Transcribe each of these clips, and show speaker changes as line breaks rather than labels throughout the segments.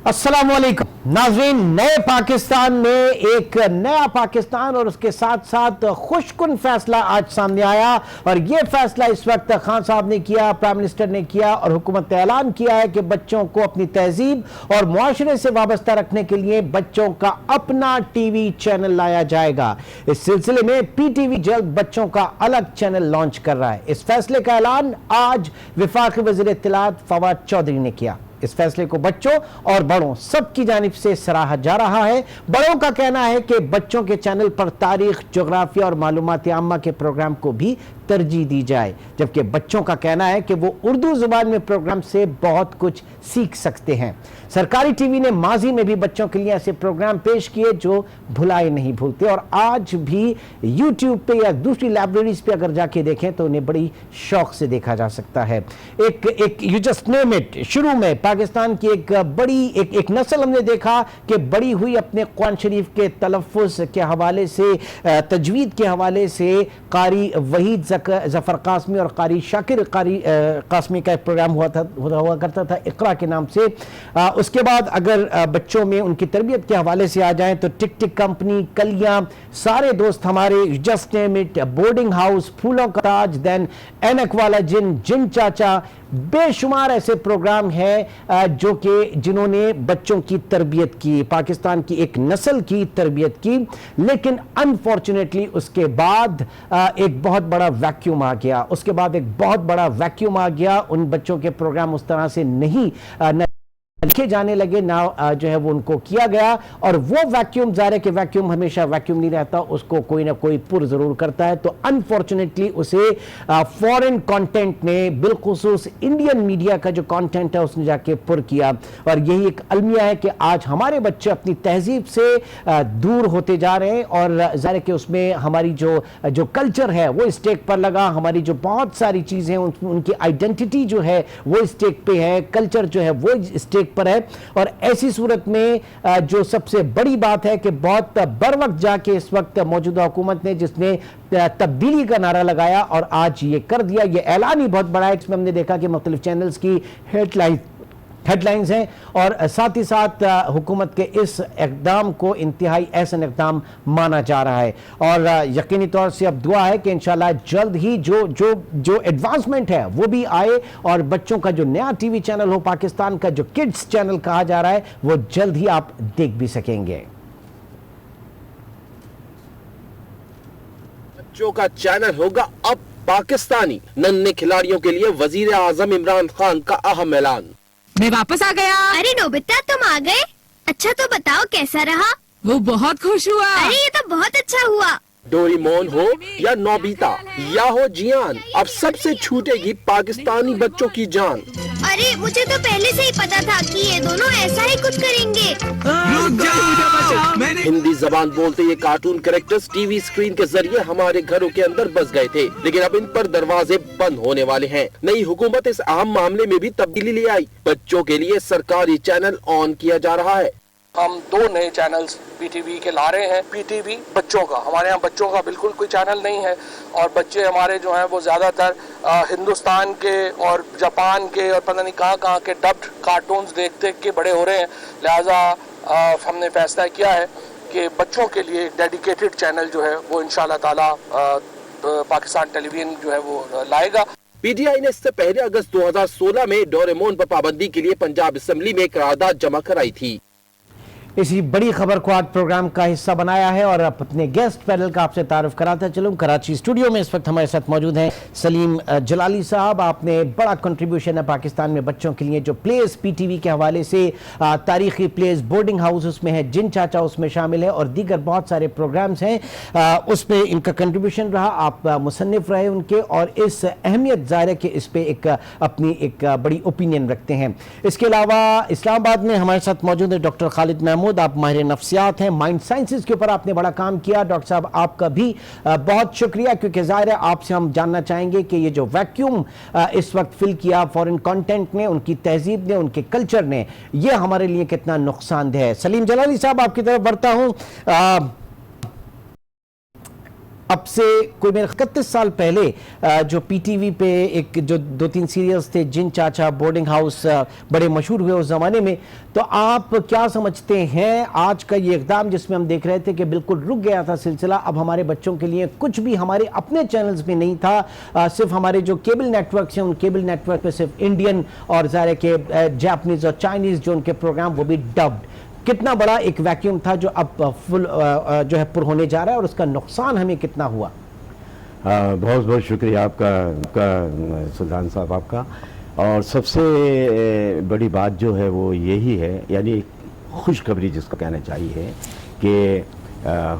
अस्सलामुअलैकुम नाज़रीन, नए पाकिस्तान में एक नया पाकिस्तान और उसके साथ साथ खुशकुन फैसला आज सामने आया। और ये फैसला इस वक्त खान साहब ने किया, प्राइम मिनिस्टर ने किया और हुकूमत ने ऐलान किया है कि बच्चों को अपनी तहजीब और मुआशरे से वाबस्ता रखने के लिए बच्चों का अपना टीवी चैनल लाया जाएगा। इस सिलसिले में पीटीवी जल्द बच्चों का अलग चैनल लॉन्च कर रहा है। इस फैसले का ऐलान आज वफाकी वज़ीर इत्तलात फवाद चौधरी ने किया। इस फैसले को बच्चों और बड़ों सबकी जानिब से सराहा जा रहा है। बड़ों का कहना है कि बच्चों के चैनल पर तारीख, जोग्राफिया और मालूमात आम्मा के प्रोग्राम को भी तरजीह दी जाए, जबकि बच्चों का कहना है कि वो उर्दू जुबान में प्रोग्राम से बहुत कुछ सीख सकते हैं। सरकारी टीवी ने माजी में भी बच्चों के लिए ऐसे प्रोग्राम पेश किए जो भुलाए नहीं भूलते, और आज भी यूट्यूब पे या दूसरी लाइब्रेरीज पे अगर जाके देखें तो उन्हें बड़ी शौक से देखा जा सकता है। एक यू जस्ट नेम इट, शुरू में पाकिस्तान की एक बड़ी एक नस्ल हमने देखा कि बड़ी हुई अपने कुरान शरीफ के तलफ़्फ़ुज़ के हवाले से, तजवीद के हवाले से। कारी वहीद ज़फ़र क़ासमी और कारी शाकिर क़ासमी का एक प्रोग्राम हुआ करता था इक़रा के नाम से। उसके बाद अगर बच्चों में उनकी तरबियत के हवाले से आ जाएं तो टिक टिक कंपनी, कलियां, सारे दोस्त हमारे, just name it, boarding house, फूलों का ताज, देन ऐनक वाला जिन, जिन चाचा, बेशुमार ऐसे प्रोग्राम हैं जो कि जिन्होंने बच्चों की तरबियत की, पाकिस्तान की एक नस्ल की तरबियत की। लेकिन अनफॉर्चुनेटली उसके बाद एक बहुत बड़ा वैक्यूम आ गया, उसके बाद एक बहुत बड़ा वैक्यूम आ गया। उन बच्चों के प्रोग्राम उस तरह से नहीं लिखे जाने लगे, ना जो है वो उनको किया गया। और वो वैक्यूम, ज़ाहिर है कि वैक्यूम हमेशा वैक्यूम नहीं रहता, उसको कोई ना कोई पुर ज़रूर करता है। तो अनफॉर्चुनेटली उसे फॉरेन कंटेंट ने, बिलखुसूस इंडियन मीडिया का जो कंटेंट है उसने जाके पुर किया। और यही एक अलमिया है कि आज हमारे बच्चे अपनी तहजीब से दूर होते जा रहे हैं, और ज़ाहिर है कि उसमें हमारी जो कल्चर है वो स्टेक पर लगा, हमारी जो बहुत सारी चीज़ें उनकी आइडेंटिटी जो है वो स्टेक पे है, कल्चर जो है वो स्टेक पर है। और ऐसी सूरत में जो सबसे बड़ी बात है कि बहुत बर वक्त जाके इस वक्त मौजूदा हुकूमत ने, जिसने तब्दीली का नारा लगाया और आज ये कर दिया, ये ऐलान ही बहुत बड़ा है। इसमें हमने देखा कि मुख्तलिफ चैनल्स की हेडलाइंस हैं, और साथ ही साथ हुकूमत के इस इक़दाम को इंतहाई ऐसा इक़दाम माना जा रहा है। और यकीनी तौर से अब दुआ है कि इंशाल्लाह जल्द ही जो एडवांसमेंट है वो भी आए, और बच्चों का जो नया टीवी चैनल हो, पाकिस्तान का जो किड्स चैनल कहा जा रहा है, वो जल्द ही आप देख भी सकेंगे।
बच्चों का चैनल होगा अब पाकिस्तानी। नन्हे खिलाड़ियों के लिए वजीर आजम इमरान खान का अहम ऐलान।
मैं वापस आ गया।
अरे नोबिता, तुम आ गए? अच्छा तो बताओ कैसा रहा?
वो बहुत खुश हुआ।
अरे ये तो बहुत अच्छा हुआ।
डोरेमोन हो या नोबिता या हो जियान, अब सबसे छूटेगी पाकिस्तानी बच्चों की जान।
अरे मुझे तो पहले से ही पता था कि ये दोनों ऐसा ही कुछ करेंगे।
रुक जाओ,
हिंदी जबान बोलते ये कार्टून कैरेक्टर्स टीवी स्क्रीन के जरिए हमारे घरों के अंदर बस गए थे, लेकिन अब इन पर दरवाजे बंद होने वाले हैं। नई हुकूमत इस अहम मामले में भी तब्दीली ले आई। बच्चों के लिए सरकारी चैनल ऑन किया जा रहा है।
हम 2 नए चैनल्स पीटीवी के ला रहे हैं। पीटीवी बच्चों का, हमारे यहाँ बच्चों का बिल्कुल कोई चैनल नहीं है, और बच्चे हमारे जो हैं वो ज़्यादातर हिंदुस्तान के और जापान के और पता नहीं कहाँ के डब्ड कार्टून्स देख देख के बड़े हो रहे हैं। लिहाजा हमने फैसला किया है कि बच्चों के लिए एक डेडिकेटेड चैनल जो है वो इंशाल्लाह ताला पाकिस्तान टेलीविजन जो है वो लाएगा।
पीटीआई ने इससे पहले अगस्त 2016 में डोरेमोन पर पाबंदी के लिए पंजाब असेंबली में करारदाद जमा कराई थी।
इसी बड़ी खबर को आज प्रोग्राम का हिस्सा बनाया है, और अपने गेस्ट पैनल का आपसे तारुफ कराता चलूं। कराची स्टूडियो में इस वक्त हमारे साथ मौजूद हैं सलीम जलाली साहब। आपने बड़ा कंट्रीब्यूशन है पाकिस्तान में बच्चों के लिए, जो प्लेस पीटीवी के हवाले से, तारीखी प्लेस, बोर्डिंग हाउस उसमें है, जिन चाचा उसमें शामिल है, और दीगर बहुत सारे प्रोग्राम्स हैं, उसमें इनका कंट्रीब्यूशन रहा। आप मुसन्निफ रहे उनके, और इस अहमियत ज़ाहिर है कि इस पर एक अपनी एक बड़ी ओपिनियन रखते हैं। इसके अलावा इस्लामाबाद में हमारे साथ मौजूद है डॉक्टर खालिद महमूद। आप माहिर नफ्सियात हैं, माइंड साइंसेज के ऊपर आपने बड़ा काम किया। डॉक्टर साहब आपका भी बहुत शुक्रिया, क्योंकि जाहिर है आपसे हम जानना चाहेंगे कि ये जो वैक्यूम इस वक्त फिल किया फॉरेन कंटेंट ने, उनकी तहजीब ने, उनके कल्चर ने, ये हमारे लिए कितना नुकसानदेह है। सलीम जलाली साहब आपकी तरफ बढ़ता हूं। اب سے کوئی میرے 31 سال پہلے جو پی ٹی وی پہ ایک جو 2-3 سیریلز تھے جن چاچا، بورڈنگ ہاؤس، بڑے مشہور ہوئے اس زمانے میں، تو آپ کیا سمجھتے ہیں آج کا یہ اقدام جس میں ہم دیکھ رہے تھے کہ بالکل رک گیا تھا سلسلہ، اب ہمارے بچوں کے لیے کچھ بھی ہمارے اپنے چینلز میں نہیں تھا، صرف ہمارے جو کیبل نیٹ ورکس ہیں ان کیبل نیٹ ورک میں صرف انڈین اور ظاہر ہے کہ جاپنیز اور چائنیز جو ان کے پروگرام وہ بھی ڈبڈ، کتنا بڑا ایک ویکیوم تھا جو اب فل جو ہے پر ہونے جا رہا ہے اور اس کا نقصان ہمیں کتنا ہوا؟
بہت بہت شکریہ آپ کا سلطان صاحب آپ کا. اور سب سے بڑی بات جو ہے وہ یہی ہے، یعنی خوشخبری جس کو کہنا چاہیے کہ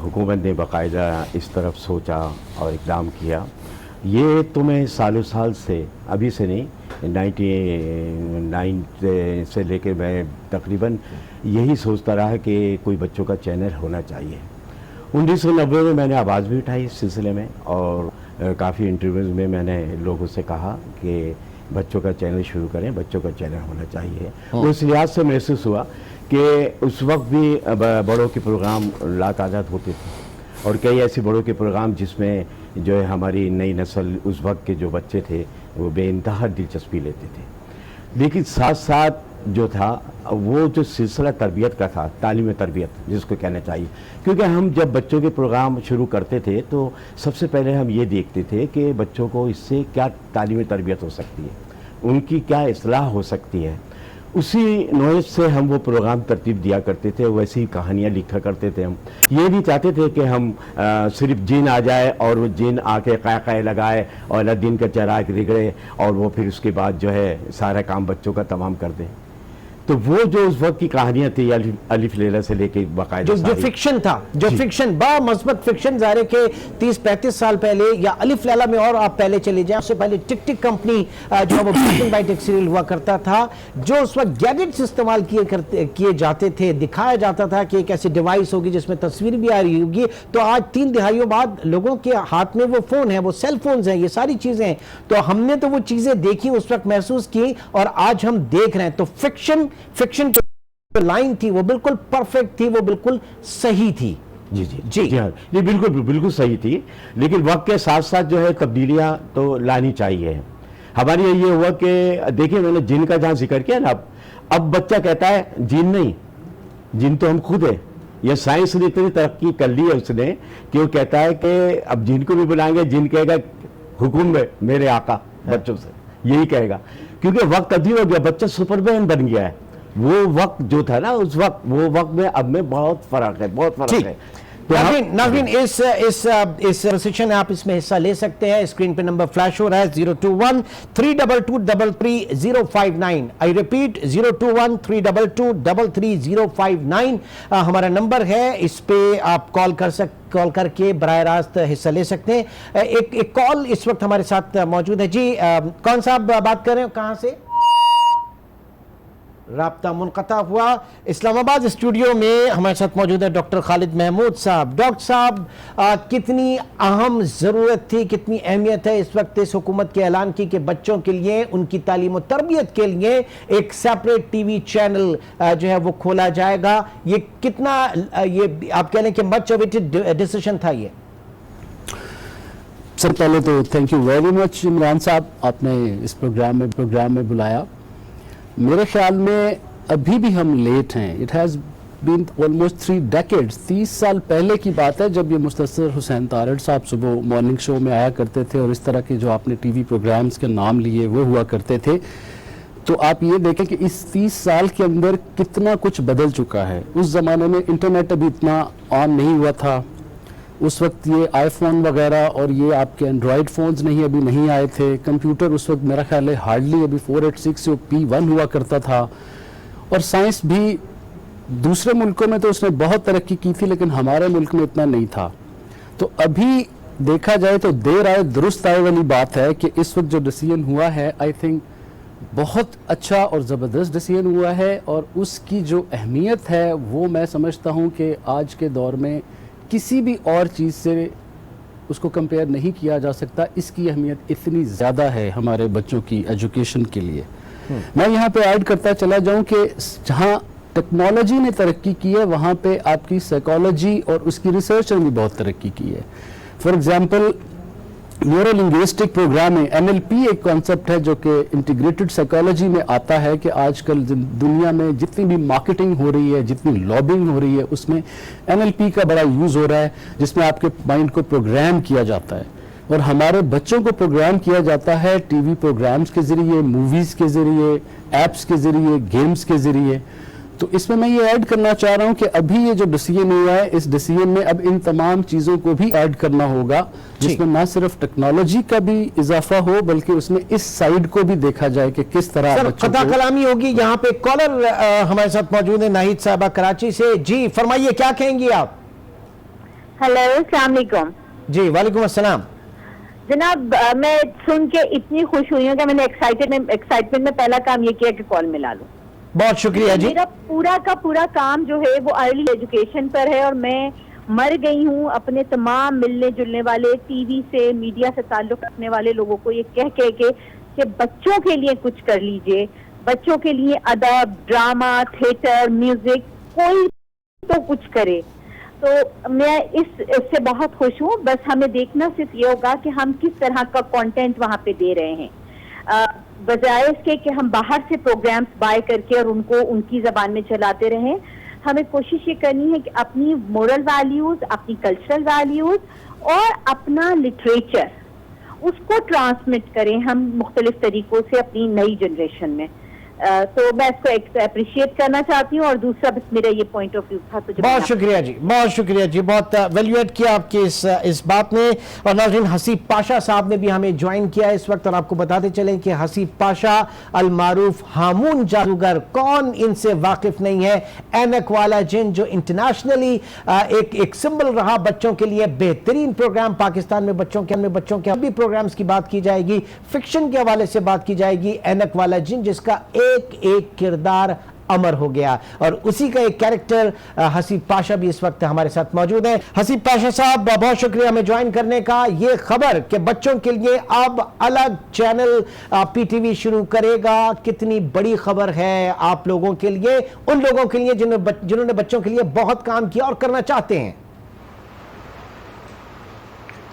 حکومت نے باقاعدہ اس طرف سوچا اور اقدام کیا. یہ تو میں سالوں سال سے، ابھی سے نہیں، 99 سے لے کے میں تقریباً یہی سوچتا رہا کہ کوئی بچوں کا چینل ہونا چاہیے. 1990 میں نے آواز بھی اٹھائی اس سلسلے میں، اور کافی انٹرویوز میں میں نے لوگوں سے کہا کہ بچوں کا چینل شروع کریں، بچوں کا چینل ہونا چاہیے. اس لحاظ سے محسوس ہوا کہ اس وقت بھی بڑوں کے پروگرام لاتعداد ہوتے تھے، اور کئی ایسے بڑوں کے پروگرام جس میں جو ہے ہماری نئی نسل اس وقت کے جو بچے تھے وہ بے انتہا دلچسپی لیتے تھے. لیکن ساتھ ساتھ جو تھا وہ جو سلسلہ تربیت کا تھا، تعلیم تربیت جس کو کہنا چاہیے، کیونکہ ہم جب بچوں کے پروگرام شروع کرتے تھے تو سب سے پہلے ہم یہ دیکھتے تھے کہ بچوں کو اس سے کیا تعلیم تربیت ہو سکتی ہے، ان کی کیا اصلاح ہو سکتی ہے. اسی نوعیت سے ہم وہ پروگرام ترتیب دیا کرتے تھے، ویسی کہانیاں لکھا کرتے تھے. ہم یہ نہیں چاہتے تھے کہ ہم صرف جن آ جائے اور وہ جن آ کے قائقائے لگائے اور دن کا چراغ رگڑے اور وہ پھر اس کے بعد جو ہے سارا کام بچوں کا تمام کر دیں. تو وہ جو اس وقت کی کہانیاں تھی الف لیلہ سے لے کے باقاعدہ
جو فکشن تھا، جو فکشن با مثبت فکشن، ظاہر ہے کہ 30-35 سال پہلے یا الف لیلہ میں اور آپ پہلے چلے جائیں، اس سے پہلے ٹک ٹک کمپنی جو ہے وہ بلیک اینڈ وائٹ ایک سیریل ہوا کرتا تھا جو اس وقت گیجٹس استعمال کیے جاتے تھے، دکھایا جاتا تھا کہ ایک ایسی ڈیوائس ہوگی جس میں تصویر بھی آ رہی ہوگی. تو آج 3 دہائیوں بعد لوگوں کے ہاتھ میں وہ فون ہیں، وہ سیل فونز ہیں، یہ ساری چیزیں ہیں. تو ہم نے تو وہ چیزیں دیکھی، اس وقت محسوس کی، اور آج ہم دیکھ رہے ہیں. تو فکشن جو لائن تھی وہ بالکل پرفیکٹ تھی، وہ بالکل صحیح تھی.
جی ہاں، یہ بالکل صحیح تھی. لیکن وقت کے ساتھ ساتھ جو ہے تبدیلیاں تو لانی چاہیے. ہمارے یہ ہوا کہ دیکھیں میں نے جن کا جہاں ذکر کیا نا، اب بچہ کہتا ہے جن نہیں، جن تو ہم خود ہیں. یہ سائنس نے اتنی ترقی کر لی ہے اس نے کہ وہ کہتا ہے کہ اب جن کو بھی بلائیں گے، جن کہے گا حکم میں میرے آقا، بچوں سے یہی کہے گا، کیونکہ وقت عجیب ہو گیا. بچہ سپر مین بن گیا ہے. وہ وقت جو تھا نا اس وقت، وہ وقت میں اب میں بہت فرق ہے، بہت فرق ہے.
ناظرین اس سیشن آپ اس میں حصہ لے سکتے ہیں. اسکرین پہ نمبر فلیش ہو رہا ہے 021-322-33059. آئی ریپیٹ 021-322-33059 ہمارا نمبر ہے. اس پہ آپ کال کر کے براہ راست حصہ لے سکتے ہیں. ایک کال اس وقت ہمارے ساتھ موجود ہے. جی کون صاحب بات کر رہے ہیں، کہاں سے؟ رابطہ منقطع ہوا. اسلام آباد اسٹوڈیو میں ہمارے ساتھ موجود ہے ڈاکٹر خالد محمود صاحب. ڈاکٹر صاحب، کتنی اہم ضرورت تھی، کتنی اہمیت ہے اس وقت اس حکومت کے اعلان کی کہ بچوں کے لیے، ان کی تعلیم و تربیت کے لیے ایک سیپریٹ ٹی وی چینل جو ہے وہ کھولا جائے گا. یہ کتنا، یہ آپ کہہ لیں کہ مچ اویٹڈ ڈیسیشن تھا یہ؟
سر پہلے تو thank you very much Imran صاحب، آپ نے اس پروگرام میں بلایا. میرے خیال میں ابھی بھی ہم لیٹ ہیں. It has been almost 3 decades. 30 سال پہلے کی بات ہے جب یہ مستثر حسین تارڑ صاحب صبح مارننگ شو میں آیا کرتے تھے، اور اس طرح کے جو آپ نے ٹی وی پروگرامز کے نام لیے وہ ہوا کرتے تھے. تو آپ یہ دیکھیں کہ اس 30 سال کے اندر کتنا کچھ بدل چکا ہے. اس زمانے میں انٹرنیٹ ابھی اتنا عام نہیں ہوا تھا. اس وقت یہ آئی فون وغیرہ اور یہ آپ کے اینڈرائڈ فونز ابھی نہیں آئے تھے. کمپیوٹر اس وقت میرا خیال ہے ہارڈلی ابھی 486 P1 ہوا کرتا تھا. اور سائنس بھی دوسرے ملکوں میں تو اس نے بہت ترقی کی تھی، لیکن ہمارے ملک میں اتنا نہیں تھا. تو ابھی دیکھا جائے تو دیر آئے درست آئے والی بات ہے کہ اس وقت جو ڈیسیژن ہوا ہے، آئی تھنک بہت اچھا اور زبردست ڈیسیژن ہوا ہے. اور اس کی جو اہمیت ہے وہ میں سمجھتا ہوں کہ آج کے دور میں کسی بھی اور چیز سے اس کو کمپیئر نہیں کیا جا سکتا. اس کی اہمیت اتنی زیادہ ہے ہمارے بچوں کی ایجوکیشن کے لیے. میں یہاں پہ ایڈ کرتا چلا جاؤں کہ جہاں ٹیکنالوجی نے ترقی کی ہے وہاں پہ آپ کی سائیکالوجی اور اس کی ریسرچ نے بھی بہت ترقی کی ہے. For example neuro linguistic programming NLP एक कॉन्सेप्ट है जो कि इंटीग्रेटेड साइकोलॉजी में आता है कि आजकल दुनिया में जितनी भी मार्केटिंग हो रही है, जितनी लॉबिंग हो रही है, उसमें NLP का बड़ा यूज़ हो रहा है, जिसमें आपके माइंड को प्रोग्राम किया जाता है। और हमारे बच्चों को प्रोग्राम किया जाता है टीवी प्रोग्राम्स के ज़रिए, मूवीज़ के ज़रिए, ऐप्स के ज़रिए, गेम्स के ज़रिए। तो इसमें मैं ये ऐड करना चाह रहा हूँ कि अभी ये जो डिसीजन हुआ है, इस डिसीजन में अब इन तमाम चीज़ों को भी ऐड करना होगा, जिसमें ना सिर्फ टेक्नोलॉजी का भी इजाफा हो बल्कि उसमें इस साइड को भी देखा जाए कि किस तरह
सर खता कलामी होगी। यहाँ पे कॉलर हमारे साथ मौजूद है, नाहिद साहबा कराची से। जी फरमाइए, क्या कहेंगी आप?
हेलो, अस्सलाम वालेकुम।
जी वालेकुम अस्सलाम।
जनाब, मैं सुन के इतनी खुश हुई हूँ कि मैंने एक्साइटमेंट में पहला काम ये किया कि कॉल मिला लूं।
बहुत शुक्रिया जी।
मेरा पूरा का पूरा काम जो है वो अर्ली एजुकेशन पर है और मैं मर गई हूँ अपने तमाम मिलने जुलने वाले, टीवी से, मीडिया से ताल्लुक रखने वाले लोगों को ये कह के कि बच्चों के लिए कुछ कर लीजिए, बच्चों के लिए अदब, ड्रामा, थिएटर, म्यूजिक, कोई तो कुछ करे। तो मैं इससे बहुत खुश हूँ। बस हमें देखना सिर्फ ये होगा कि हम किस तरह का कंटेंट वहाँ पे दे रहे हैं, बजाय इसके कि हम बाहर से प्रोग्राम्स बाय करके और उनको उनकी जबान में चलाते रहें। हमें कोशिश ये करनी है कि अपनी मोरल वैल्यूज, अपनी कल्चरल वैल्यूज और अपना लिटरेचर उसको ट्रांसमिट करें हम मुख्तलिफ तरीकों से अपनी नई जनरेशन में। तो मैं इसको अप्रिशिएट करना चाहती हूँ और दूसरा बस मेरा ये पॉइंट ऑफ व्यू था। तो
बहुत शुक्रिया जी, बहुत शुक्रिया जी, बहुत वैल्यूएट किया आपकी इस बात ने। और नाज़रीन, हसीब पाशा साहब ने भी हमें ज्वाइन किया इस वक्त और आपको बताते चलें कि हसीब पाशा अलमारूफ हामून जादूगर, कौन इनसे वाकिफ नहीं है। ऐनक वाला जिन जो इंटरनेशनली एक सिंबल रहा बच्चों के लिए, बेहतरीन प्रोग्राम पाकिस्तान में बच्चों के भी प्रोग्राम्स की बात की जाएगी, फिक्शन के हवाले से बात की जाएगी। ऐनक वाला जिन जिसका एक किरदार अमर हो गया और उसी का एक कैरेक्टर हसीब पाशा भी इस वक्त हमारे साथ मौजूद है। हसीब पाशा साहब, बहुत शुक्रिया हमें ज्वाइन करने का। ये खबर कि बच्चों के लिए अब अलग चैनल PTV शुरू करेगा, कितनी बड़ी खबर है आप लोगों के लिए, उन लोगों के लिए जिन्होंने बच्चों के लिए बहुत काम किया और करना चाहते हैं।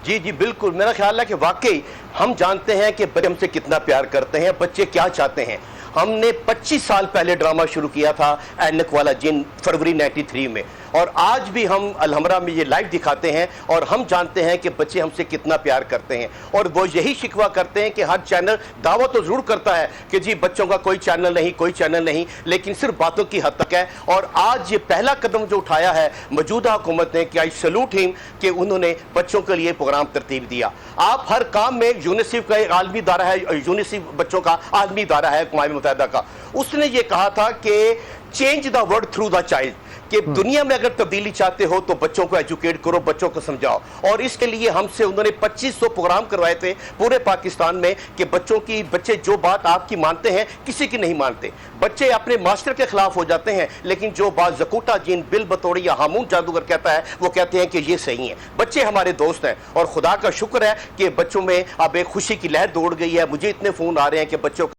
जी जी बिल्कुल, मेरा ख्याल है कि वाकई हम जानते हैं कि बच्चे हमसे कितना प्यार करते हैं, बच्चे क्या चाहते हैं। हमने 25 साल पहले ड्रामा शुरू किया था ऐनक वाला जिन, फरवरी 93 में, और आज भी हम अलहमरा में ये लाइव दिखाते हैं और हम जानते हैं कि बच्चे हमसे कितना प्यार करते हैं। और वो यही शिकवा करते हैं कि हर चैनल दावा तो जरूर करता है कि जी बच्चों का कोई चैनल नहीं, लेकिन सिर्फ बातों की हद तक है। और आज ये पहला कदम जो उठाया है मौजूदा हुकूमत ने, कि आई सैल्यूट हिम कि उन्होंने बच्चों के लिए प्रोग्राम तरतीब दिया। आप हर काम में, यूनिसेफ का एक आलमी इदारा है, यूनिसेफ बच्चों का आलमी इदारा है अक़वाम मुत्तहिदा का, उसने ये कहा था कि change the world through the child, कि दुनिया में अगर तब्दीली चाहते हो तो बच्चों को एजुकेट करो, बच्चों को समझाओ। और इसके लिए हमसे उन्होंने 2500 प्रोग्राम करवाए थे पूरे पाकिस्तान में कि बच्चे जो बात आपकी मानते हैं किसी की नहीं मानते। बच्चे अपने मास्टर के खिलाफ हो जाते हैं, लेकिन जो बात जकूटा जिन, बिल बतौड़ी या हामून जादूगर कहता है वो कहते हैं कि ये सही है। बच्चे हमारे दोस्त हैं और खुदा का शुक्र है कि बच्चों में अब एक खुशी की लहर दौड़ गई है। मुझे इतने फोन आ रहे हैं कि बच्चों का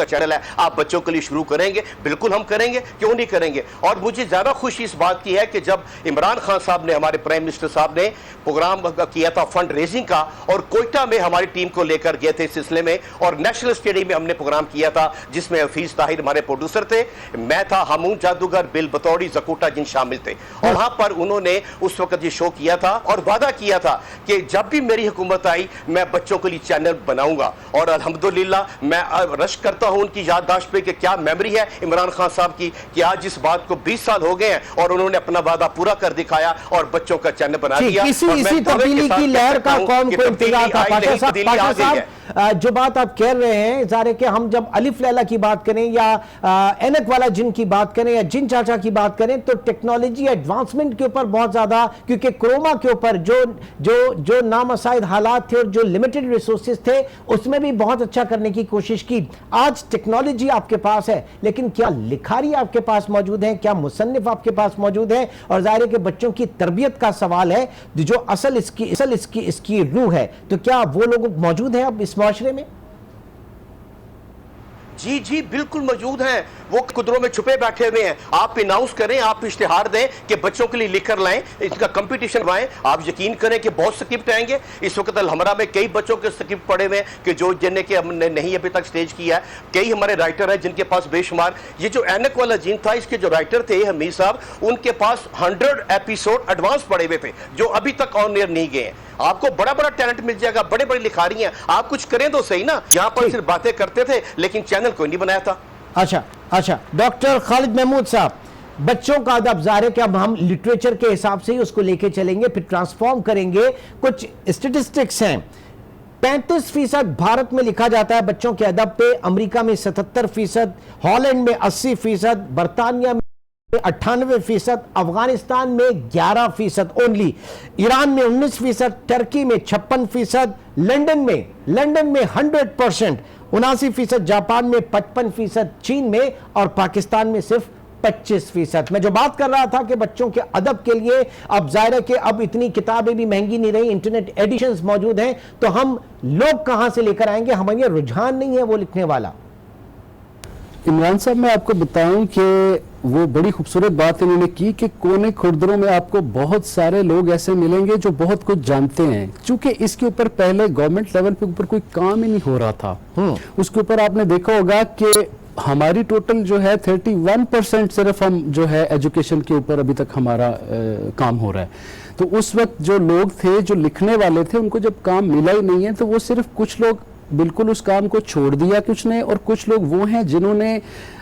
चैनल है, आप बच्चों के लिए शुरू करेंगे। बिल्कुल हम करेंगे, क्यों नहीं करेंगे। और मुझे ज्यादा खुशी इस बात की है कि जब इमरान खान साहब ने, हमारे प्राइम मिनिस्टर साहब ने प्रोग्राम किया था फंड रेजिंग का, और कोयटा में हमारी टीम को लेकर गए थे इस सिलसिले में, और नेशनल स्टेडियम में हमने प्रोग्राम किया था जिसमें हफीज ताहिर हमारे प्रोड्यूसर थे, मैं था, हामून जादूगर, बिल बतौड़ी, जकूटा जिन शामिल थे। और वहां पर उन्होंने उस वक्त ये शो किया था और वादा किया था कि जब भी मेरी हुकूमत आई मैं बच्चों के लिए चैनल बनाऊंगा। और अल्हम्दुलिल्लाह मैं रश करता हूं उनकी याददाश्त पे कि क्या मेमोरी है इमरान खान साहब की, कि आज इस बात को 20 साल हो गए हैं और उन्होंने अपना वादा पूरा कर दिखाया और बच्चों का चैनल बना दिया।
इसी तब्दीली की लहर का कौम को इंतजार था। पाशा साहब, जो बात आप कह रहे हैं, ज़ाहिर कि हम जब अलिफ लैला की बात करें या ऐनक वाला जिन की बात करें या जिन चाचा की बात करें, तो टेक्नोलॉजी एडवांसमेंट के ऊपर बहुत ज़्यादा, क्योंकि कोरोना के ऊपर जो नामसाइद हालात थे और जो लिमिटेड रिसोर्सेज थे उसमें भी बहुत अच्छा करने की कोशिश की। आज टेक्नोलॉजी आपके पास है, लेकिन क्या लिखारी आपके पास मौजूद है, क्या मुसन्निफ आपके पास मौजूद है? और ज़ाहिर है कि बच्चों की तरबियत का सवाल है, जो असल इसकी रूह है, तो क्या वो लोग मौजूद हैं अब इस माशरे में?
जी जी बिल्कुल मौजूद हैं, वो कुदरों में छुपे बैठे हुए हैं। आप अनाउंस करें, आप इश्तिहार दें कि बच्चों के लिए लिखकर लाएं, इसका कंपटीशन करवाएं। आप यकीन करें कि बहुत स्क्रिप्ट आएंगे। इस वक्त अलहमरा में कई बच्चों के स्क्रिप्ट पड़े हुए हैं कि जो जिन्हें कि हमने नहीं अभी तक स्टेज किया है। कई हमारे राइटर हैं जिनके पास बेशुमार, ये जो ऐनक वाला जीन था, इसके जो राइटर थे हमीद साहब, उनके पास 100 एपिसोड एडवांस पड़े हुए थे जो अभी तक ऑन एयर नहीं गए हैं। आपको बड़ा बड़ा टैलेंट मिल जाएगा, बड़े बड़े लिखारी हैं, आप कुछ करें तो सही ना। यहाँ पर सिर्फ बातें करते थे लेकिन चैनल कोई नहीं बनाया था।
अच्छा, डॉक्टर खालिद महमूद साहब, बच्चों का अदब ज़ाहिर है कि अब हम लिटरेचर के हिसाब से ही उसको लेके चलेंगे, फिर ट्रांसफॉर्म करेंगे। कुछ स्टेटिस्टिक्स हैं, 35% भारत में लिखा जाता है बच्चों के अदब पे, अमेरिका में 77%, हॉलैंड में 80%, बर्तानिया में 98%, अफगानिस्तान में 11% ओनली, ईरान में 19%, टर्की में 56%, लंदन में 100%, 79%, जापान में 55%, चीन में और पाकिस्तान में सिर्फ 25%। मैं जो बात कर रहा था कि बच्चों के अदब के लिए अब जाहिर है कि अब इतनी किताबें भी महंगी नहीं रही, इंटरनेट एडिशंस मौजूद हैं, तो हम लोग कहां से लेकर आएंगे? हमारे रुझान नहीं है वो लिखने वाला।
इमरान साहब, मैं आपको बताऊं कि वो बड़ी खूबसूरत बात इन्होंने की कि कोने खुर्दरों में आपको बहुत सारे लोग ऐसे मिलेंगे जो बहुत कुछ जानते हैं। चूंकि इसके ऊपर पहले गवर्नमेंट लेवल पे ऊपर कोई काम ही नहीं हो रहा था, उसके ऊपर आपने देखा होगा कि हमारी टोटल जो है 31% सिर्फ हम जो है एजुकेशन के ऊपर अभी तक हमारा काम हो रहा है। तो उस वक्त जो लोग थे जो लिखने वाले थे, उनको जब काम मिला ही नहीं है तो वो सिर्फ कुछ लोग बिल्कुल उस काम को छोड़ दिया कुछ ने, और कुछ लोग वो हैं जिन्होंने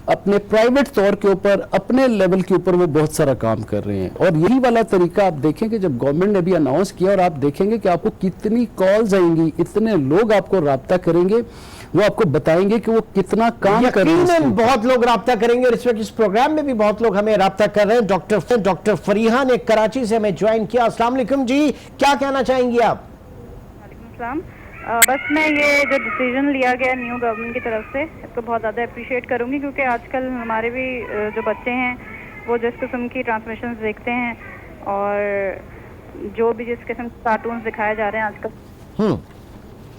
अपने प्राइवेट तौर के ऊपर अपने लेवल के ऊपर वो बहुत सारा काम कर रहे हैं। और यही वाला तरीका आप देखें कि जब गवर्नमेंट ने भी अनाउंस किया, और आप देखेंगे कि आपको कितनी कॉल्स आएंगी, इतने लोग आपको राब्ता करेंगे, वो आपको बताएंगे कि वो कितना काम कर रहे हैं।
बहुत लोग राब्ता करेंगे और इस वक्त इस प्रोग्राम में भी बहुत लोग हमें राब्ता कर रहे हैं। डॉक्टर फरीहा ने कराची से हमें ज्वाइन किया। अस्सलाम वालेकुम जी, क्या कहना चाहेंगी आप?
बस मैं ये जो डिसीजन लिया गया न्यू गवर्नमेंट की तरफ से, इसको बहुत ज़्यादा अप्रिशिएट करूँगी, क्योंकि आजकल हमारे भी जो बच्चे हैं वो जिस किस्म की ट्रांसमिशंस देखते हैं और जो भी जिस किस्म के कार्टून्स दिखाए जा रहे हैं आजकल,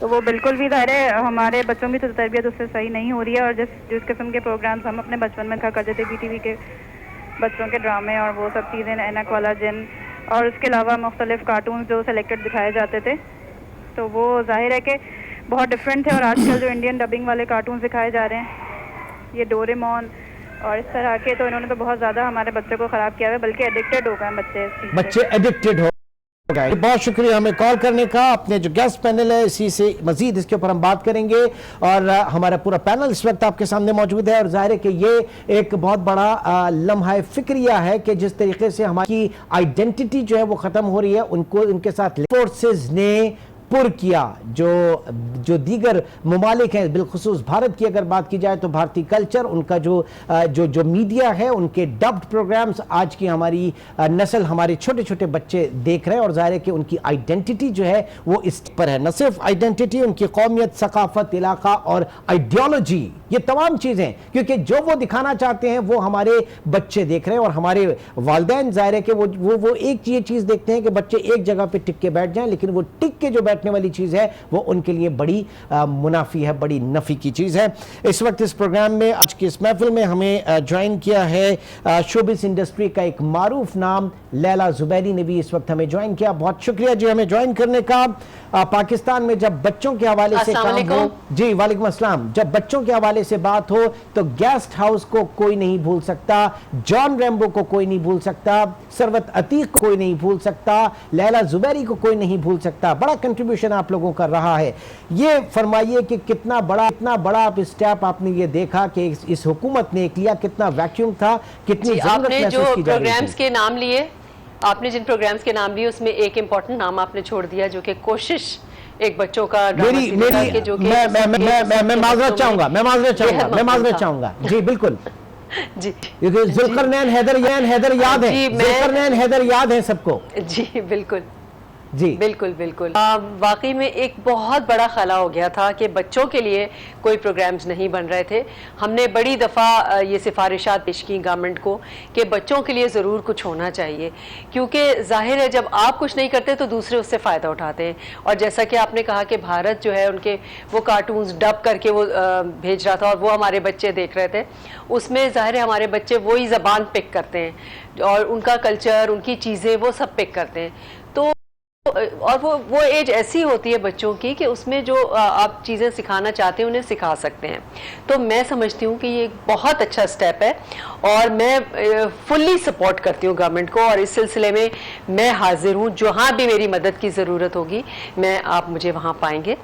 तो वो बिल्कुल भी ज़ाहिर है हमारे बच्चों की तो तरबियत उससे सही नहीं हो रही है। और जिस किस्म के प्रोग्राम्स हम अपने बचपन में देखा करते थे, BTV के बच्चों के ड्रामे और वो सब चीज़ें, ऐनक वाला जिन, और उसके अलावा मुख्तलिफ कार्टून्स जो सेलेक्टेड दिखाए जाते थे, तो वो जाहिर है कि बहुत डिफरेंट थे। और आजकल जो इंडियन डबिंग वाले कार्टून्स दिखाए जा रहे हैं, ये डोरेमोन और इस तरह के, तो इन्होंने तो बहुत ज़्यादा हमारे बच्चों को ख़राब किया है, बल्कि एडिक्टेड हो गए बच्चे
एडिक्टेड हो गए। बहुत शुक्रिया हमें कॉल करने का। अपने जो गेस्ट पैनल है, इसी से मजीद इसके ऊपर हम बात करेंगे, और हमारा पूरा पैनल इस वक्त आपके सामने मौजूद है। और जाहिर है कि ये एक बहुत बड़ा लम्हा फिक्रिया है कि जिस तरीके से हमारी आइडेंटिटी जो है वो ख़त्म हो रही है, उनको इनके साथ फोर्सेस ने पुर किया। जो दीगर ममालिक हैं, बिलखुसूस भारत की अगर बात की जाए तो भारतीय कल्चर, उनका जो मीडिया है, उनके डब्ड प्रोग्राम्स आज की हमारी नस्ल, हमारे छोटे छोटे बच्चे देख रहे हैं। और जाहिर है कि उनकी आइडेंटिटी जो है वो इस पर है, न सिर्फ आइडेंटिटी, उनकी कौमियत, सकाफत, इलाका और आइडियोलॉजी, ये तमाम चीज़ें, क्योंकि जो वो दिखाना चाहते हैं वो हमारे बच्चे देख रहे हैं। और हमारे वालिदैन जाहिर है कि वो एक ये चीज़ देखते हैं कि बच्चे एक जगह पर टिक के बैठ जाएं, लेकिन वो टिक के जो बैठने वाली चीज़ है वो उनके लिए बड़ी मुनाफी है, बड़ी नफ़ी की चीज़ है। इस वक्त इस प्रोग्राम में, आज की इस महफिल में हमें ज्वाइन किया है शोबिस इंडस्ट्री का एक मारूफ नाम लैला ज़ुबैरी ने भी इस वक्त हमें ज्वाइन किया। बहुत शुक्रिया जी हमें ज्वाइन करने का। पाकिस्तान में जब बच्चों के हवाले से काम हो, जी वालेकुम अस्सलाम, जब बच्चों के हवाले से बात हो तो गेस्ट हाउस को कोई नहीं भूल सकता, जॉन रैम्बो को कोई नहीं भूल सकता, सरवत अतीक को कोई नहीं भूल सकता, लैला ज़ुबैरी को कोई नहीं भूल सकता। बड़ा कंट्रीब्यूशन आप लोगों का रहा है। ये फरमाइए कि कितना बड़ा आप स्टेप आपने ये देखा कि इस हुकूमत ने लिया, कितना वैक्यूम था, कितनी
आपने जो प्रोग्राम्स के नाम लिए, आपने जिन प्रोग्राम्स के नाम लिए, उसमें एक इम्पोर्टेंट नाम आपने छोड़ दिया, जो कि कोशिश एक बच्चों का
मैं माजरत चाहूंगा जी, बिल्कुल
जी,
जुल्करनैन हैदर याद है, जुल्करनैन हैदर याद है सबको
जी, बिल्कुल
جی
بالکل بالکل واقعی میں ایک بہت بڑا خلا ہو گیا تھا کہ بچوں کے لیے کوئی پروگرامز نہیں بن رہے تھے. ہم نے بڑی دفعہ یہ سفارشات پیش کی گورنمنٹ کو کہ بچوں کے لیے ضرور کچھ ہونا چاہیے, کیونکہ ظاہر ہے جب آپ کچھ نہیں کرتے تو دوسرے اس سے فائدہ اٹھاتے ہیں. اور جیسا کہ آپ نے کہا کہ بھارت جو ہے ان کے وہ کارٹونز ڈب کر کے وہ بھیج رہا تھا اور وہ ہمارے بچے دیکھ رہے تھے, اس میں ظاہر ہے ہمارے بچے وہی زبان پک کرتے ہیں اور ان کا کلچر, ان کی چیزیں وہ سب پک کرتے ہیں. تو اور وہ ایج ایسی ہوتی ہے بچوں کی کہ اس میں جو آپ چیزیں سکھانا چاہتے ہیں انہیں سکھا سکتے ہیں. تو میں سمجھتی ہوں کہ یہ ایک بہت اچھا سٹیپ ہے اور میں فلی سپورٹ کرتی ہوں گورنمنٹ کو, اور اس سلسلے میں میں حاضر ہوں. جہاں بھی میری مدد کی ضرورت ہوگی آپ مجھے وہاں پائیں گے.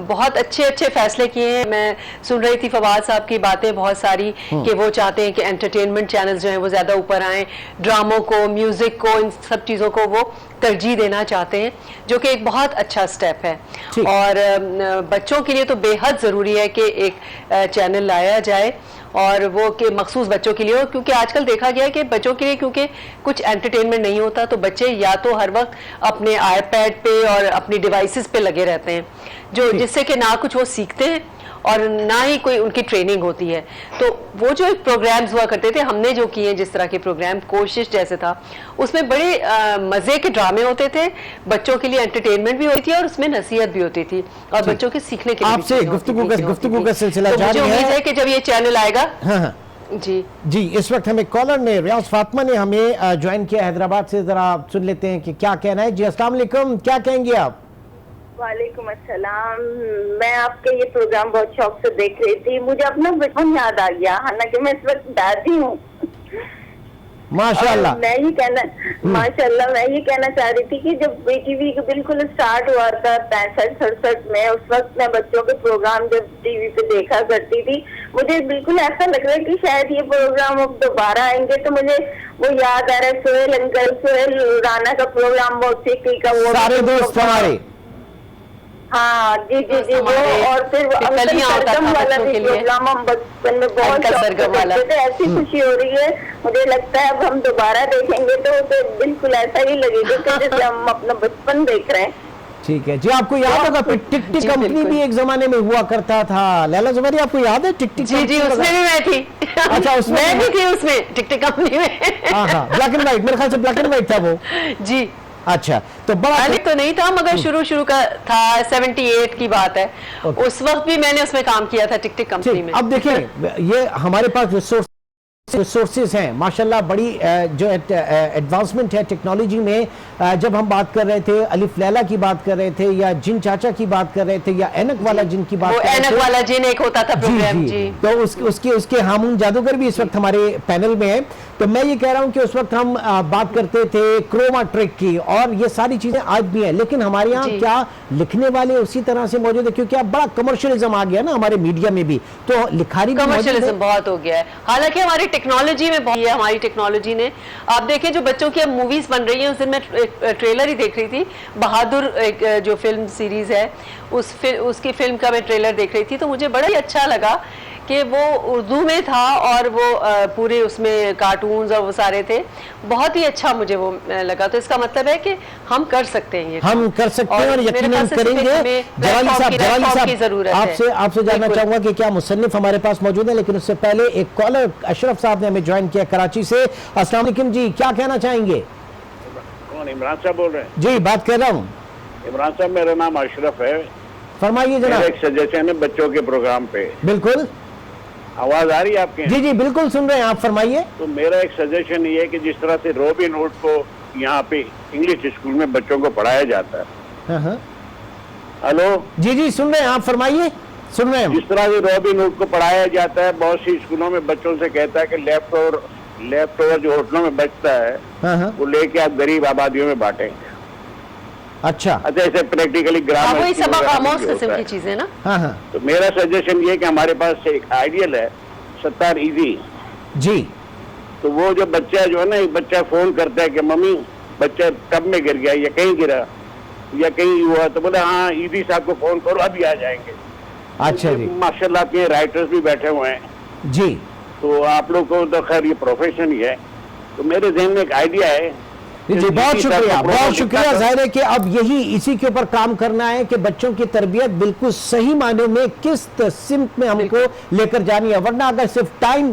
بہت اچھے فیصلے کیے ہیں. میں سن رہی تھی فواد صاحب کی باتیں بہت ساری کہ وہ چاہتے ہیں کہ انٹرٹینمنٹ چینلز جو ہیں وہ زیادہ اوپر آئیں, ڈراموں کو, میوزک کو, ان سب چیزوں کو وہ ترجیح دینا چاہتے ہیں, جو کہ ایک بہت اچھا سٹیپ ہے. اور بچوں کے لیے تو بے حد ضروری ہے کہ ایک چینل لایا جائے اور وہ کہ مخصوص بچوں کے لیے ہو, کیونکہ آج کل دیکھا گیا ہے کہ بچوں کے لیے کیونکہ کچھ انٹرٹینمنٹ نہیں ہوتا تو بچے یا تو ہر وقت اپنے آئی پیڈ پہ اور اپنی ڈیوائسز پہ لگے رہتے ہیں, جس سے کہ نہ کچھ وہ سیکھتے ہیں اور نہ ہی کوئی ان کی ٹریننگ ہوتی ہے. تو وہ جو پروگرامز ہوا کرتے تھے, ہم نے جو کیے جس طرح کے پروگرام کوشش جیسے تھا, اس میں بڑے مزے کے ڈرامے ہوتے تھے, بچوں کے لیے انٹرٹینمنٹ بھی ہوتی تھی اور اس میں نصیحت بھی ہوتی تھی اور بچوں کے سیکھنے کے لیے
آپ سے گفتگو کا سلسلہ جاری ہے.
مجھے امید ہے کہ جب یہ چینل آئے گا.
جی اس وقت ہمیں کالر نے ریاض فاطمہ نے ہمیں جوائن کیا حیدرآباد سے, ذرا سن لیتے ہیں کہ کیا کہنا ہے. جی السلام علیکم, کیا کہیں گے آپ؟
وعلیکم السلام. میں آپ کے یہ پروگرام بہت شوق سے دیکھ رہی تھی, مجھے اپنا بچپن یاد آ گیا, حالانکہ میں اس وقت دادی ہوں.
ماشاءاللہ.
میں یہ کہنا چاہ رہی تھی کہ جب وی ٹی وی بالکل اسٹارٹ ہوا تھا 65-67 میں, اس وقت میں بچوں کے پروگرام جب ٹی وی پہ دیکھا کرتی تھی, مجھے بالکل ایسا لگ رہا ہے کہ شاید یہ پروگرام اب دوبارہ آئیں گے. تو مجھے وہ یاد آ رہا ہے سہیل انکل, سہیل رانا کا پروگرام, موسیقی کا, وہ
سارے دوست ہمارے.
ہاں جی وہ, اور پھر سرگم والا بھی پروگرام ہم بچپن میں بہت شوق کرتے تھے. ایسی خوشی ہو رہی ہے, مجھے لگتا ہے اب ہم دوبارہ دیکھیں گے تو بالکل ایسا ہی لگے گا کہ جیسے ہم اپنا بچپن دیکھ رہے ہیں.
ٹھیک ہے جی. آپ کو یاد ہوگا ٹک ٹک کمپنی بھی ایک زمانے میں ہوا کرتا تھا, لیلا زبیری آپ کو یاد ہے ٹک ٹک؟
جی اس میں بھی میں تھی.
اچھا اس
میں بھی تھی اس میں ٹک ٹک کمپنی میں.
ہاں بلیک اینڈ وائٹ, میرے خیال سے بلیک اینڈ وائٹ تھا وہ.
جی
اچھا, تو بڑا
تو نہیں تھا مگر شروع کا تھا, 78 کی بات ہے. اس وقت بھی میں نے اس میں کام کیا تھا ٹک ٹک کمپنی میں.
اب دیکھیں یہ ہمارے پاس ریسورسز ہیں ماشاءاللہ, بڑی جو ایڈوانسمنٹ ہے ٹیکنالوجی میں. جب ہم بات کر رہے تھے الف لیلا کی بات کر رہے تھے, یا جن چاچا کی بات کر رہے تھے, یا اینک والا جن کی بات کر رہے تھے,
اینک والا جن ایک ہوتا تھا پروگرام. جی
تو اس کے ہامون جادوگر بھی اس وقت ہمارے پینل میں ہیں. تو میں یہ کہہ رہا ہوں کہ اس وقت ہم بات کرتے تھے کروما ٹرک کی, اور یہ ساری چیزیں آج بھی ہیں, لیکن ہمارے یہاں کیا لکھنے والے اسی طرح سے موجود ہیں؟ کیونکہ اب بڑا کمرشلزم آ گیا نا ہمارے میڈیا میں بھی, تو لکھاری
کمرشلزم بہت ہو گیا ہے. حالانکہ ہماری ٹیکنالوجی میں بہت ہے, ہماری ٹیکنالوجی نے, آپ دیکھیں جو بچوں کی اب موویز بن رہی ہیں, اس دن میں ٹریلر ہی دیکھ رہی تھی, بہادر ایک جو فلم سیریز ہے اس کی فلم کا میں ٹریلر دیکھ رہی تھی, تو مجھے بڑا ہی اچھا لگا کہ وہ اردو میں تھا اور وہ پورے اس میں کارٹونز اور وہ سارے تھے, بہت ہی اچھا مجھے وہ لگا. تو اس کا مطلب ہے کہ ہم کر سکتے ہیں,
ہم کر سکتے ہیں اور یقیناً کریں گے. جلالی صاحب آپ سے جاننا چاہوں گا کہ کیا مصنف ہمارے پاس موجود ہیں, لیکن اس سے پہلے ایک کالر اشرف صاحب نے ہمیں جوائن کیا کراچی سے. السلام علیکم جی, کیا کہنا چاہیں گے؟
کون؟ عمران صاحب بول رہے ہیں؟
جی بات کر رہا ہوں.
عمران صاحب میرا نام اشرف ہے.
فرمائیے جناب.
ایک سجیشن ہے بچوں کے پروگرام پہ.
بالکل,
آواز آ رہی ہے آپ کے؟
جی بالکل سن رہے ہیں, آپ فرمائیے.
تو میرا ایک سجیشن یہ ہے کہ جس طرح سے روبن ہوڈ کو یہاں پہ انگلش اسکول میں بچوں کو پڑھایا جاتا ہے. ہلو جی
سن رہے ہیں, آپ فرمائیے. سن رہے ہیں.
جس طرح سے روبن ہوڈ کو پڑھایا جاتا ہے, بہت سی اسکولوں میں بچوں سے کہتا ہے کہ لیفٹ اوور جو ہوٹلوں میں بچتا ہے وہ لے کے آپ غریب آبادیوں میں بانٹیں.
اچھا
ایسے پریکٹیکلی گرامر
وہی سبق آموز قسم کی چیزیں نا.
تو میرا سجیشن یہ کہ ہمارے پاس ایک آئیڈیل ہے ستار ایزی.
جی
تو وہ جو بچہ جو ہے نا, ایک بچہ فون کرتا ہے کہ ممی بچہ ٹب میں گر گیا یا کہیں گرا یا کہیں ہوا, تو بولے ہاں ایزی صاحب کو فون کرو ابھی آ جائیں گے.
اچھا جی,
ماشاء اللہ آپ کے رائٹرز بھی بیٹھے ہوئے ہیں.
جی
تو آپ لوگ کو تو خیر یہ پروفیشن ہی ہے. تو میرے ذہن میں ایک آئیڈیا ہے
جی بہت شکریہ ظاہر ہے کہ اب یہی اسی کے اوپر کام کرنا ہے کہ بچوں کی تربیت بالکل صحیح معنوں میں کس سمت میں ہم کو لے کر جانی ہے، ورنہ اگر صرف ٹائم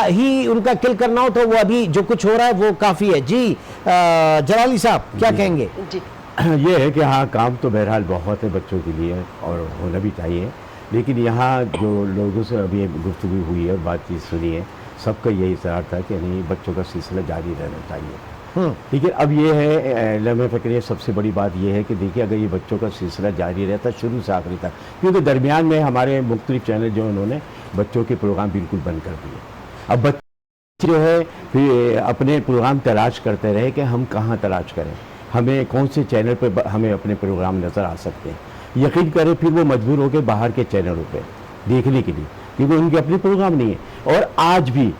ہی ان کا کل کرنا ہو تو وہ ابھی جو کچھ ہو رہا ہے وہ کافی ہے۔ جی جلالی صاحب کیا کہیں گے؟
جی
یہ ہے کہ ہاں کام تو بہرحال بہت ہے بچوں کے لیے اور ہونا بھی چاہیے، لیکن یہاں جو لوگوں سے ابھی گفتگو ہوئی ہے اور بات چیت سنی ہے، سب کا یہی اصرار تھا کہ نہیں بچوں کا سلسلہ جاری رہنا چاہیے۔ لیکن اب یہ ہے لمحہ فکر سب سے بڑی بات یہ ہے کہ دیکھیے اگر یہ بچوں کا سلسلہ جاری رہتا شروع سے آخری تک، کیونکہ درمیان میں ہمارے مختلف چینل جو انہوں نے بچوں کے پروگرام بالکل بند کر دیے، اب بچے جو ہے پھر اپنے پروگرام تلاش کرتے رہے کہ ہم کہاں تلاش کریں، ہمیں کون سے چینل پہ ہمیں اپنے پروگرام نظر آ سکتے ہیں۔ یقین کریں پھر وہ مجبور ہو کے باہر کے چینلوں پہ دیکھنے کے لیے، کیونکہ ان کے اپنے پروگرام نہیں ہے۔ اور آج بھی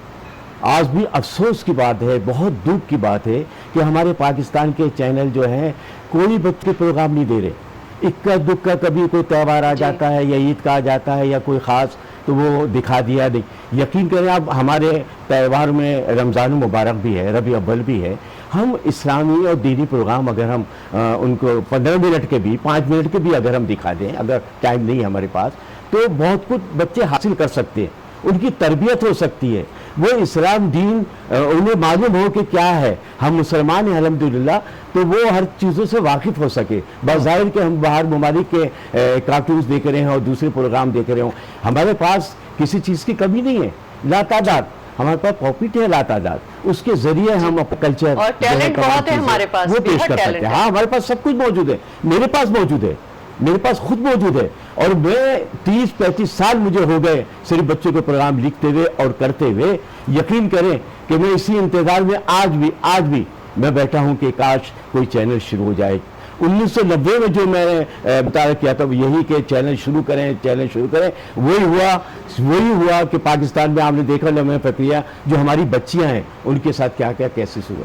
افسوس کی بات ہے، بہت دکھ کی بات ہے کہ ہمارے پاکستان کے چینل جو ہیں کوئی بچے کے پروگرام نہیں دے رہے، اکا دکا کبھی کوئی تہوار آ جاتا ہے یا عید کا آ جاتا ہے یا کوئی خاص تو وہ دکھا دیا نہیں۔ یقین کریں اب ہمارے تہوار میں رمضان مبارک بھی ہے، ربیع الاول بھی ہے، ہم اسلامی اور دینی پروگرام اگر ہم ان کو 15 منٹ کے بھی 5 منٹ کے بھی اگر ہم دکھا دیں، اگر ٹائم نہیں ہے ہمارے پاس، تو بہت کچھ بچے حاصل کر سکتے ہیں، ان کی تربیت ہو سکتی ہے، وہ اسلام دین انہیں معلوم ہو کہ کیا ہے، ہم مسلمان ہیں الحمدللہ، تو وہ ہر چیزوں سے واقف ہو سکے۔ بظاہر کہ ہم باہر ممالک کے کارٹونز دیکھ رہے ہیں اور دوسرے پروگرام دیکھ رہے ہوں، ہمارے پاس کسی چیز کی کمی نہیں ہے، لا تعداد ہمارے پاس پاپٹ ہے، لا تعداد، اس کے ذریعے ہم کلچر
اور ٹیلنٹ بہت ہے ہمارے پاس،
وہ پیش کر سکتے ہیں۔ ہاں ہمارے پاس سب کچھ موجود ہے، میرے پاس موجود ہے، میرے پاس خود موجود ہے، اور میں 30-35 سال مجھے ہو گئے صرف بچوں کے پروگرام لکھتے ہوئے اور کرتے ہوئے۔ یقین کریں کہ میں اسی انتظار میں آج بھی میں بیٹھا ہوں کہ کاش کوئی چینل شروع ہو جائے۔ 1990 میں جو میں نے مطالعہ کیا تھا یہی کہ چینل شروع کریں، وہی ہوا کہ پاکستان میں آپ نے دیکھا لمحہ فکریہ جو ہماری بچیاں ہیں ان کے ساتھ کیا کیسز ہوئے،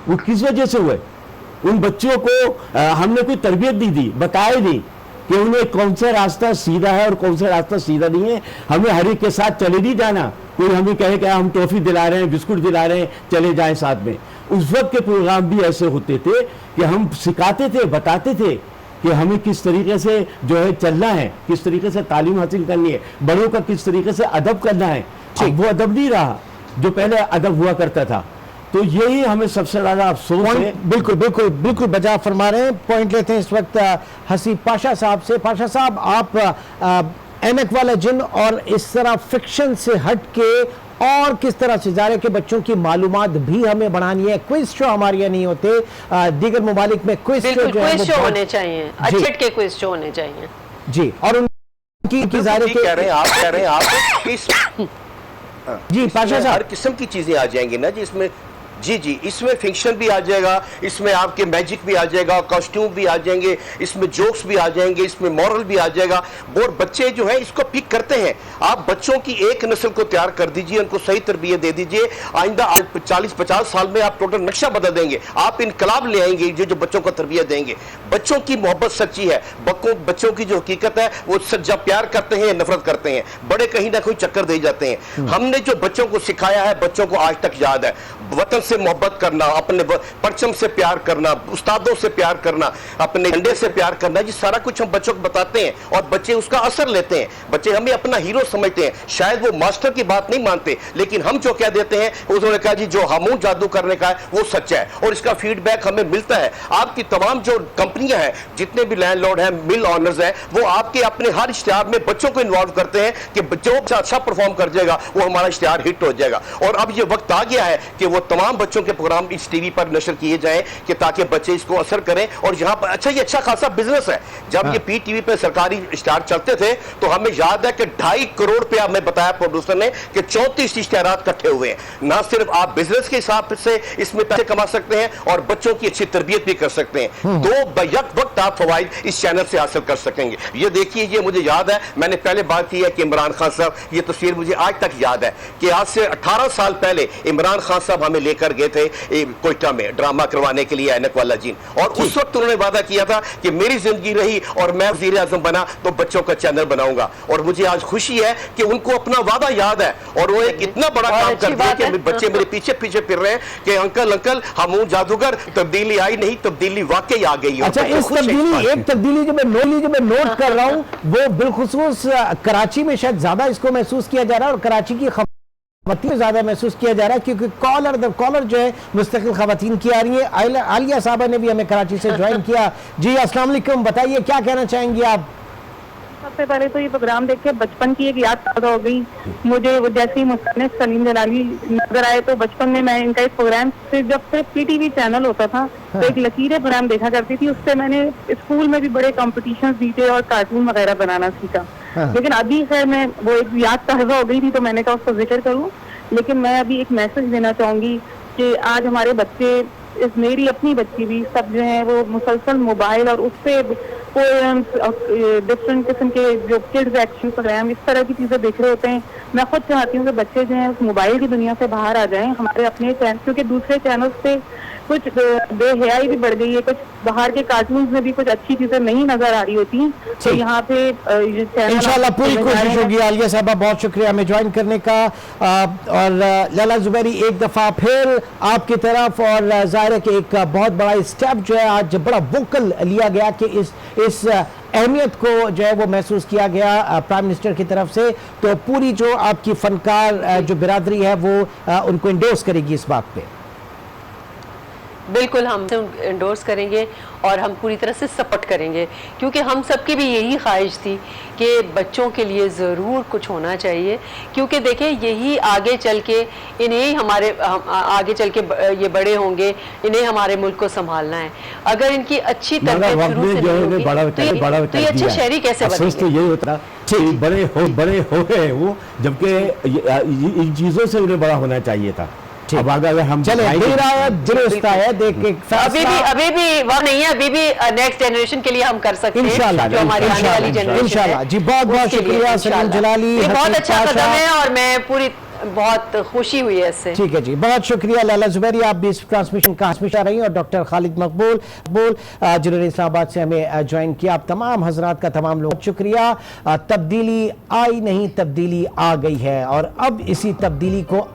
وہ کس وجہ سے ہوئے؟ ان بچوں کو ہم نے کوئی تربیت نہیں دی، بتایا نہیں کہ انہیں کون سا راستہ سیدھا ہے اور کون سا راستہ سیدھا نہیں ہے۔ ہمیں ہر ایک کے ساتھ چلے نہیں جانا، کوئی ہمیں کہے کہ ہم ٹافی دلا رہے ہیں، بسکٹ دلا رہے ہیں، چلے جائیں ساتھ میں۔ اس وقت کے پروگرام بھی ایسے ہوتے تھے کہ ہم سکھاتے تھے، بتاتے تھے کہ ہمیں کس طریقے سے جو ہے چلنا ہے، کس طریقے سے تعلیم حاصل کرنی ہے، بڑوں کا کس طریقے سے ادب کرنا ہے۔ اب وہ ادب نہیں رہا جو پہلے ادب ہوا کرتا تھا، تو یہی ہمیں سب سے زیادہ افسوس ہے۔
بالکل بجا فرما رہے ہیں۔ پوائنٹ لیتے ہیں اس وقت حسیب پاشا صاحب سے۔ پاشا صاحب، آپ اینک والا جن اور اس طرح فکشن سے ہٹ کے اور کس طرح سے ظاہر ہے کہ بچوں کی معلومات بھی ہمیں بڑھانی ہے، کوئز شو ہمارے یہاں نہیں ہوتے، دیگر ممالک میں کوئز شو جو ہے
شو ہونے چاہیے، اچھٹ کے کوئز شو ہونے چاہیے
جی، اور ان کی ظاہر ہے
کہہ رہے ہیں آپ
جی پاشا صاحب
ہر قسم کی چیزیں آ جائیں گی نا جس میں جی اس میں فکشن بھی آ جائے گا، اس میں آپ کے میجک بھی آ جائے گا، کاسٹیوم بھی آ جائیں گے، اس میں جوکس بھی آ جائیں گے، اس میں مورل بھی آ جائے گا۔ اور بچے جو ہیں اس کو پک کرتے ہیں۔ آپ بچوں کی ایک نسل کو تیار کر دیجئے، ان کو صحیح تربیت دے دیجئے، آئندہ 40-50 سال میں آپ ٹوٹل نقشہ بدل دیں گے، آپ انقلاب لے آئیں گے جو بچوں کو تربیت دیں گے۔ بچوں کی محبت سچی ہے، بچوں کی جو حقیقت ہے وہ سچا پیار کرتے ہیں، نفرت کرتے ہیں، بڑے کہیں نہ کوئی چکر دے جاتے ہیں۔ ہم نے جو بچوں کو سکھایا ہے بچوں کو آج تک یاد ہے، وطن سے محبت کرنا، اپنے پرچم سے پیار کرنا، استادوں سے پیار کرنا، اپنے جھنڈے سے پیار کرنا، جی سارا کچھ ہم بچوں کو بتاتے ہیں اور بچے اس کا اثر لیتے ہیں۔ بچے ہمیں اپنا ہیرو سمجھتے ہیں، شاید وہ ماسٹر کی بات نہیں مانتے، لیکن ہم جو کہہ دیتے ہیں انہوں نے کہا جی جو ہمون جادو کرنے کا ہے وہ سچ ہے، اور اس کا فیڈ بیک ہمیں ملتا ہے۔ آپ کی تمام جو کمپنیاں ہیں، جتنے بھی لینڈ لارڈ ہیں، مل آنرز ہیں، وہ آپ کے اپنے ہر اشتہار میں بچوں کو انوالو کرتے ہیں کہ جو اچھا پرفارم کر جائے گا وہ ہمارا اشتہار ہٹ ہو جائے گا۔ اور اب یہ وقت آ گیا ہے کہ وہ تمام بچوں کے پروگرام اس ٹی وی پر نشر کیے جائیں کہ تاکہ بچے اس کو اثر کریں، اور یہاں پر اچھا خاصا بزنس ہے۔ جب یہ پی ٹی وی پہ سرکاری اشتہار چلتے تھے تو ہمیں یاد ہے کہ 2.5 کروڑ روپیہ ہمیں بتایا پروڈیوسر نے کہ 34 اشتہارات کٹھے ہوئے ہیں۔ نہ صرف آپ بزنس کے حساب سے اس میں پیسے کما سکتے ہیں اور بچوں کی اچھی تربیت بھی کر سکتے ہیں، دو بیک وقت آپ فوائد اس چینل سے حاصل کر سکیں گے۔ یہ دیکھیے، یہ مجھے یاد ہے، میں نے پہلے بات کی ہے کہ عمران خان صاحب، یہ تصویر مجھے آج تک یاد ہے کہ آج سے 18 سال پہلے عمران خان صاحب ہمیں لے کر कर गए थे कोयटा में ड्रामा करवाने के लिए ऐनक वाला जीन, और उस वक्त उन्होंने वादा किया था कि मेरी जिंदगी रही और मैं वज़ीर आज़म बना तो बच्चों का चैनल बनाऊंगा, और मुझे आज खुशी है कि उनको अपना वादा याद है और वो एक इतना बड़ा काम कर दिया कि बच्चे मेरे पीछे पीछे फिर रहे हैं कि अंकल हम हूं जादूगर, तब्दीली आई नहीं, तब्दीली वाकई आ गई।
अच्छा, इस तब्दीली, एक तब्दीली जो मैं नोट कर रहा हूं वो बिलखुसूस कराची में शायद ज्यादा इसको महसूस किया जा रहा है, और कराची की खवातीन ज्यादा महसूस किया जा रहा है, क्योंकि कॉलर जो है मुस्तकिल खवातीन की आ रही है। आलिया साहबा ने भी हमें कराची से ज्वाइन किया। जी अस्सलाम वालेकुम, बताइए क्या कहना चाहेंगी आप?
सबसे पहले तो ये प्रोग्राम देख के बचपन की एक याद ताज़ा हो गई मुझे। वो जैसे ही मुस्तनिफ सलीम जलाली नजर आए तो बचपन में मैं इनका इस प्रोग्राम से, जब से पीटीवी चैनल होता था तो एक लकीरें प्रोग्राम देखा करती थी, उससे मैंने स्कूल में भी बड़े कॉम्पिटिशन जीते और कार्टून वगैरह बनाना सीखा। लेकिन अभी खैर मैं वो एक याद ताज़ा हो गई थी तो मैंने कहा उसको जिक्र करूँ। लेकिन मैं अभी एक मैसेज देना चाहूंगी कि आज हमारे बच्चे, मेरी अपनी बच्ची भी, सब जो है वो मुसलसल मोबाइल और उससे पोएम्स और डिफरेंट किस्म के जो किड्स एक्शन प्रोग्राम इस तरह की चीजें देख रहे होते हैं। मैं खुद चाहती हूँ कि बच्चे जो हैं उस मोबाइल की दुनिया से बाहर आ जाएं, हमारे अपने चैनल, क्योंकि दूसरे चैनल्स पे कुछ बेहयाई भी बढ़ गई है, कुछ बाहर के कार्टून में भी कुछ अच्छी चीजें नहीं नजर आ रही होती, तो यहाँ पे
इंशाल्लाह पूरी कोशिश होगी। आलिया साहबा बहुत शुक्रिया हमें ज्वाइन करने का। और लैला जुबैरी एक दफा फिर आपकी तरफ, और जाहिर है कि एक बहुत बड़ा स्टेप जो है आज बड़ा वोकल लिया गया कि इस अहमियत को जो है वो महसूस किया गया प्राइम मिनिस्टर की तरफ से, तो पूरी जो आपकी फनकार जो बिरादरी है वो उनको इंडोर्स करेगी इस बात पे।
बिल्कुल हम इंडोर्स करेंगे और हम पूरी तरह से सपोर्ट करेंगे, क्योंकि हम सबकी भी यही ख्वाहिश थी कि बच्चों के लिए ज़रूर कुछ होना चाहिए, क्योंकि देखिए यही आगे चल के इन्हें हमारे आगे चल के ये बड़े होंगे, इन्हें हमारे मुल्क को संभालना है। अगर इनकी अच्छी तरबियत शुरू से नहीं होगी तो ये अच्छे शहरी कैसे बनेंगे?
तो यही होता है बड़े हो गए वो, जबकि इन चीज़ों से उन्हें बड़ा होना चाहिए था। अब अगर हम
चले दुरुस्त है देख के
अभी भी वह नहीं है, अभी भी नेक्स्ट जनरेशन के लिए हम कर सकते हैं जो हमारी आने वाली जनरेशन
इंशाल्लाह। जी बहुत शुक्रिया सलीम जलाली,
बहुत अच्छा कदम है और मैं पूरी बहुत खुशी हुई है इससे।
ठीक है जी, बहुत शुक्रिया लैला जुबैरी, आप भी इस ट्रांसमिशन का हमेशा रही, और डॉक्टर खालिद मकबूल जिन्होंने इस्लामाबाद से हमें ज्वाइन किया। आप तमाम हजरात का तमाम लोग शुक्रिया। तब्दीली आई नहीं, तब्दीली आ गई है, और अब इसी तब्दीली को